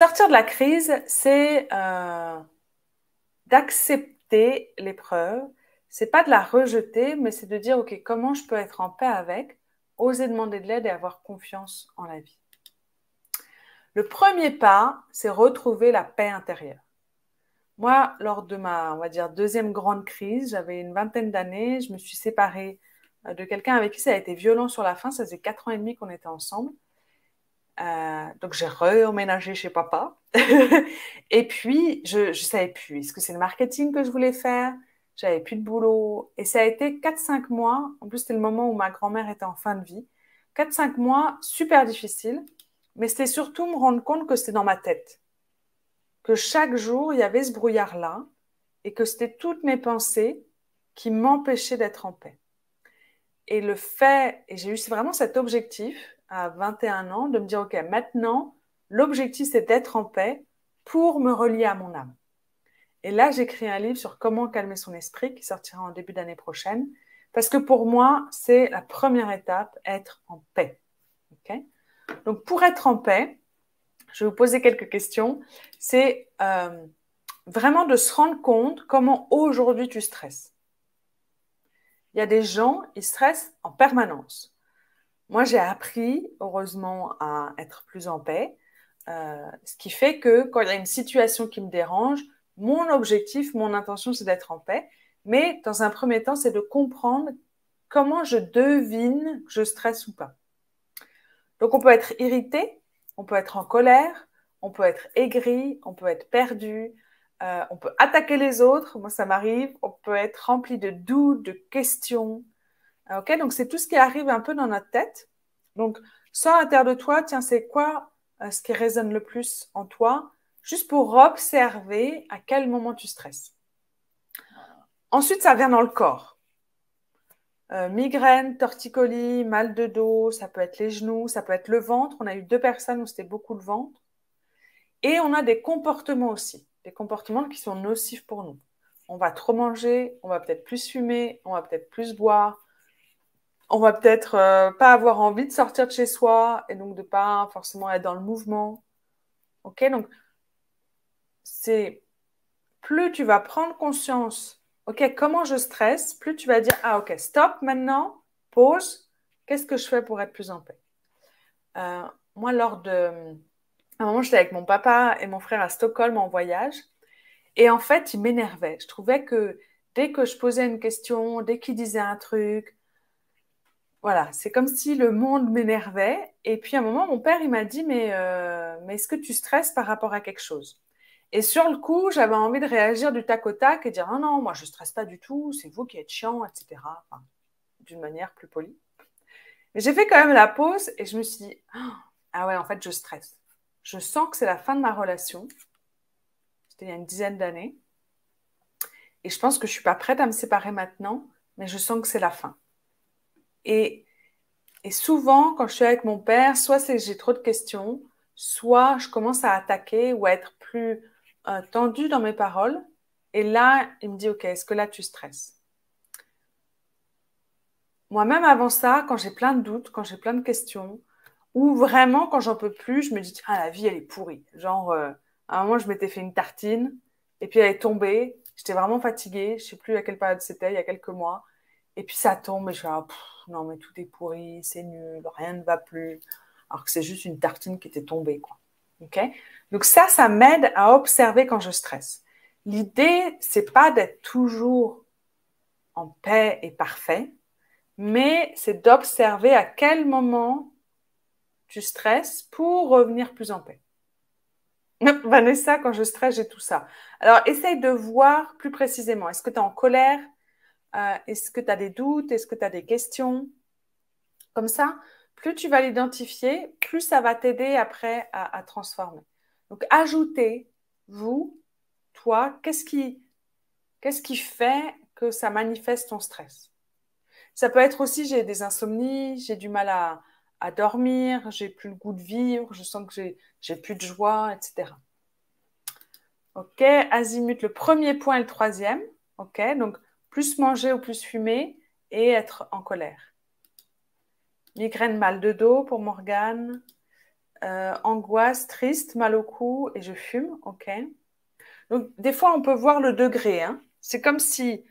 Sortir de la crise, c'est d'accepter l'épreuve. C'est pas de la rejeter, mais c'est de dire, OK, comment je peux être en paix avec, oser demander de l'aide et avoir confiance en la vie. Le premier pas, c'est retrouver la paix intérieure. Moi, lors de ma, on va dire, deuxième grande crise, j'avais une vingtaine d'années, je me suis séparée de quelqu'un avec qui ça a été violent sur la fin, ça faisait 4 ans et demi qu'on était ensemble. Donc j'ai re-emménagé chez papa. Et puis, je savais plus. Est-ce que c'est le marketing que je voulais faire? J'avais plus de boulot. Et ça a été 4-5 mois. En plus, c'était le moment où ma grand-mère était en fin de vie. 4-5 mois, super difficile. Mais c'était surtout me rendre compte que c'était dans ma tête. Que chaque jour, il y avait ce brouillard-là. Et que c'était toutes mes pensées qui m'empêchaient d'être en paix. Et le fait, et j'ai eu vraiment cet objectif à 21 ans de me dire, OK, maintenant, l'objectif, c'est d'être en paix pour me relier à mon âme. Et là, j'écris un livre sur comment calmer son esprit qui sortira en début d'année prochaine. Parce que pour moi, c'est la première étape, être en paix. Okay. Donc, pour être en paix, je vais vous poser quelques questions. C'est vraiment de se rendre compte comment aujourd'hui tu stresses. Il y a des gens, ils stressent en permanence. Moi, j'ai appris, heureusement, à être plus en paix, ce qui fait que quand il y a une situation qui me dérange, mon objectif, mon intention, c'est d'être en paix. Mais dans un premier temps, c'est de comprendre comment je devine que je stresse ou pas. Donc, on peut être irrité, on peut être en colère, on peut être aigri, on peut être perdu, on peut attaquer les autres, moi ça m'arrive, on peut être rempli de doutes, de questions. Okay, donc, c'est tout ce qui arrive un peu dans notre tête. Donc, sors à l'intérieur de toi, tiens, c'est quoi ce qui résonne le plus en toi, juste pour observer à quel moment tu stresses. Ensuite, ça vient dans le corps. Migraine, torticolis, mal de dos, ça peut être les genoux, ça peut être le ventre. On a eu 2 personnes où c'était beaucoup le ventre. Et on a des comportements aussi, des comportements qui sont nocifs pour nous. On va trop manger, on va peut-être plus fumer, on va peut-être plus boire, on va peut-être pas avoir envie de sortir de chez soi et donc de pas forcément être dans le mouvement. Ok, donc c'est plus tu vas prendre conscience, ok, comment je stresse, plus tu vas dire, ah ok, stop maintenant, pause, qu'est-ce que je fais pour être plus en paix? Euh, Moi, à un moment, j'étais avec mon papa et mon frère à Stockholm en voyage et en fait, il m'énervait. Je trouvais que dès que je posais une question, dès qu'il disait un truc, voilà, c'est comme si le monde m'énervait. Et puis à un moment, mon père, il m'a dit, mais est-ce que tu stresses par rapport à quelque chose? Et sur le coup, j'avais envie de réagir du tac au tac et dire, non, non, moi, je stresse pas du tout, c'est vous qui êtes chiant, etc. Enfin, d'une manière plus polie. Mais j'ai fait quand même la pause et je me suis dit, ah ouais, en fait, je stresse. Je sens que c'est la fin de ma relation. C'était il y a une dizaine d'années. Et je pense que je suis pas prête à me séparer maintenant, mais je sens que c'est la fin. Et Et souvent, quand je suis avec mon père, soit c'est que j'ai trop de questions, soit je commence à attaquer ou à être plus tendue dans mes paroles. Et là, il me dit, OK, est-ce que là, tu stresses? Moi-même, avant ça, quand j'ai plein de doutes, quand j'ai plein de questions, ou vraiment, quand j'en peux plus, je me dis, ah, la vie, elle est pourrie. Genre, à un moment, je m'étais fait une tartine, et puis elle est tombée. J'étais vraiment fatiguée. Je sais plus à quelle période c'était, il y a quelques mois. Et puis ça tombe, et je fais, ah, non, mais tout est pourri, c'est nul, rien ne va plus. Alors que c'est juste une tartine qui était tombée, quoi. OK? Donc ça m'aide à observer quand je stresse. L'idée, c'est pas d'être toujours en paix et parfait, mais c'est d'observer à quel moment tu stresses pour revenir plus en paix. Vanessa, quand je stresse, j'ai tout ça. Alors, essaye de voir plus précisément. Est-ce que tu es en colère? Est-ce que tu as des doutes? Est-ce que tu as des questions? Comme ça, plus tu vas l'identifier, plus ça va t'aider après à transformer. Donc, ajoutez, vous, toi, qu'est-ce qui fait que ça manifeste ton stress? Ça peut être aussi, j'ai des insomnies, j'ai du mal à dormir, j'ai plus le goût de vivre, je sens que j'ai plus de joie, etc. Ok, azimut, le premier point et le troisième. Ok, donc plus manger ou plus fumer et être en colère. Migraine, mal de dos pour Morgane. angoisse, triste, mal au cou et je fume. OK. Donc, des fois, on peut voir le degré. Hein. C'est comme si,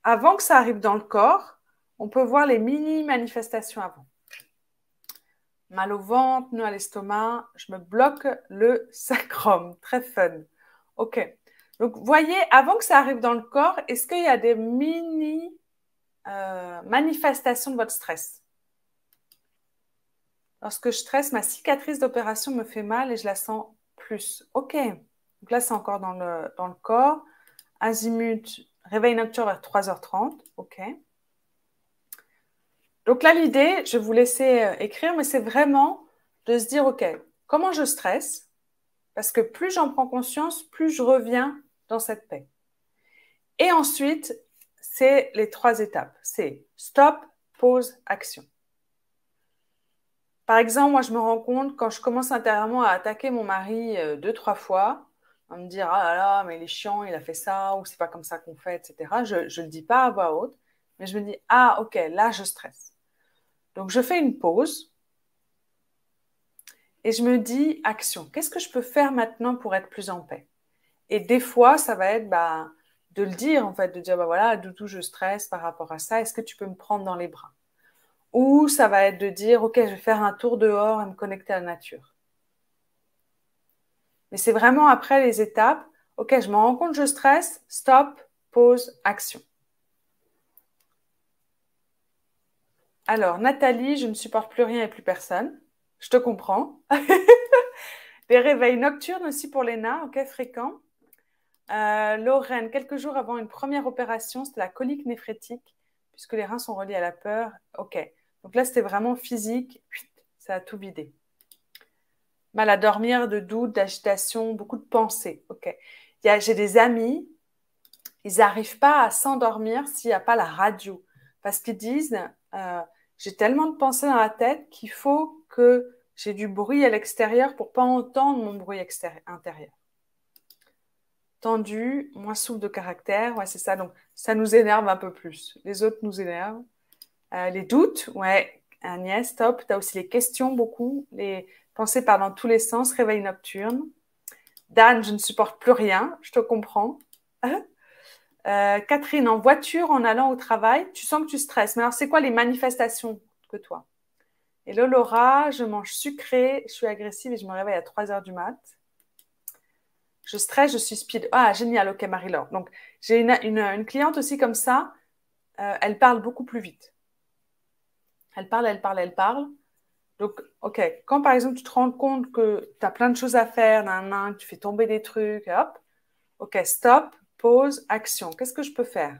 avant que ça arrive dans le corps, on peut voir les mini-manifestations avant. Mal au ventre, nœud à l'estomac, je me bloque le sacrum. Très fun. OK. Donc, voyez, avant que ça arrive dans le corps, est-ce qu'il y a des mini-manifestations de votre stress? Lorsque je stresse, ma cicatrice d'opération me fait mal et je la sens plus. OK. Donc là, c'est encore dans le corps. Azimut, réveil nocturne vers 3h30. OK. Donc là, l'idée, je vais vous laisser écrire, mais c'est vraiment de se dire, OK, comment je stresse? Parce que plus j'en prends conscience, plus je reviens dans cette paix. Et ensuite, c'est les 3 étapes. C'est stop, pause, action. Par exemple, moi, je me rends compte quand je commence intérieurement à attaquer mon mari 2-3 fois, à me dire, ah là là, mais il est chiant, il a fait ça, ou c'est pas comme ça qu'on fait, etc. Je ne le dis pas à voix haute, mais je me dis, ah ok, là, je stresse. Donc, je fais une pause et je me dis, action, qu'est-ce que je peux faire maintenant pour être plus en paix? Et des fois, ça va être de le dire, en fait, de dire, voilà, Doudou, je stresse par rapport à ça, est-ce que tu peux me prendre dans les bras? Ou ça va être de dire, ok, je vais faire un tour dehors et me connecter à la nature. Mais c'est vraiment après les étapes, ok, je me rends compte, je stresse, stop, pause, action. Alors, Nathalie, je ne supporte plus rien et plus personne. Je te comprends. Des réveils nocturnes aussi pour les nains, ok, fréquents. Lorraine, quelques jours avant une première opération, c'était la colique néphrétique, puisque les reins sont reliés à la peur. Ok, donc là, c'était vraiment physique, ça a tout vidé. Mal à dormir, de doutes, d'agitation, beaucoup de pensées. Ok, j'ai des amis, ils n'arrivent pas à s'endormir s'il n'y a pas la radio, parce qu'ils disent j'ai tellement de pensées dans la tête qu'il faut que j'ai du bruit à l'extérieur pour pas entendre mon bruit intérieur. Tendu, moins souple de caractère, ouais, c'est ça. Donc, ça nous énerve un peu plus. Les autres nous énervent. Les doutes, ouais, Agnès, top. Tu as aussi les questions, beaucoup. Les pensées partent dans tous les sens. Réveil nocturne. Dan, je ne supporte plus rien. Je te comprends. Catherine, en voiture, en allant au travail, tu sens que tu stresses. Mais alors, c'est quoi les manifestations que toi? Et là, Laura, je mange sucré, je suis agressive et je me réveille à 3h du mat. Je stresse, je suis speed. Ah, génial, ok, Marie-Laure. Donc, j'ai une cliente aussi comme ça. Elle parle beaucoup plus vite. Elle parle, elle parle, elle parle. Donc, ok, quand par exemple, tu te rends compte que tu as plein de choses à faire, que tu fais tomber des trucs, hop, ok, stop, pause, action. Qu'est-ce que je peux faire?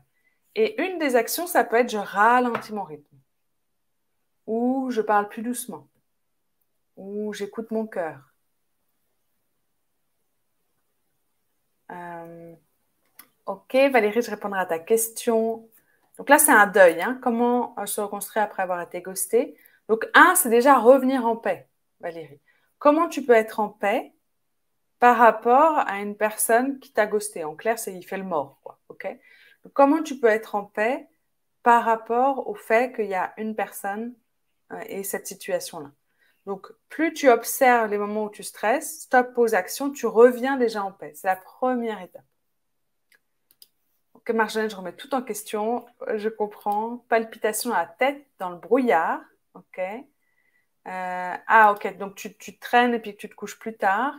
Et une des actions, ça peut être je ralentis mon rythme. Ou je parle plus doucement. Ou j'écoute mon cœur. Ok, Valérie, je répondrai à ta question. Donc là, c'est un deuil. Hein. Comment se reconstruire après avoir été ghosté? Donc, c'est déjà revenir en paix, Valérie. Comment tu peux être en paix par rapport à une personne qui t'a ghosté? En clair, il fait le mort, quoi. Ok? Donc, comment tu peux être en paix par rapport au fait qu'il y a une personne et cette situation-là? Donc, plus tu observes les moments où tu stresses, stop, pause, action, tu reviens déjà en paix. C'est la première étape. Ok, Marjolaine, je remets tout en question. Je comprends. Palpitation à la tête dans le brouillard. Ok. Ok. Donc, tu traînes et puis tu te couches plus tard.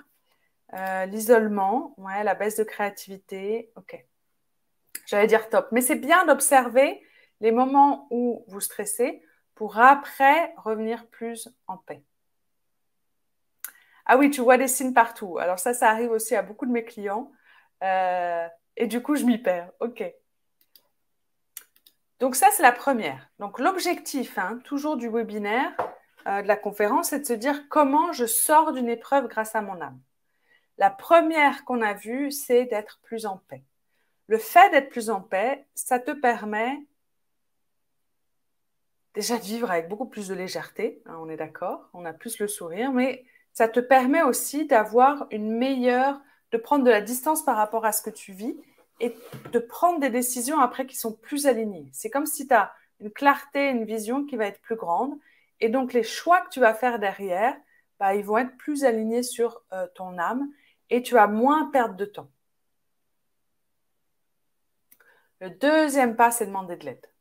L'isolement. Ouais, la baisse de créativité. Ok. J'allais dire top. Mais c'est bien d'observer les moments où vous stressez pour après revenir plus en paix. Ah oui, tu vois des signes partout. Alors ça arrive aussi à beaucoup de mes clients. Et du coup, je m'y perds. OK. Donc ça, c'est la première. Donc l'objectif, toujours du webinaire, de la conférence, c'est de se dire comment je sors d'une épreuve grâce à mon âme. La première qu'on a vue, c'est d'être plus en paix. Le fait d'être plus en paix, ça te permet déjà de vivre avec beaucoup plus de légèreté, on est d'accord, on a plus le sourire, mais ça te permet aussi d'avoir de prendre de la distance par rapport à ce que tu vis et de prendre des décisions après qui sont plus alignées. C'est comme si tu as une clarté, une vision qui va être plus grande et donc les choix que tu vas faire derrière, bah, ils vont être plus alignés sur ton âme et tu vas moins perdre de temps. Le deuxième pas, c'est demander de l'aide.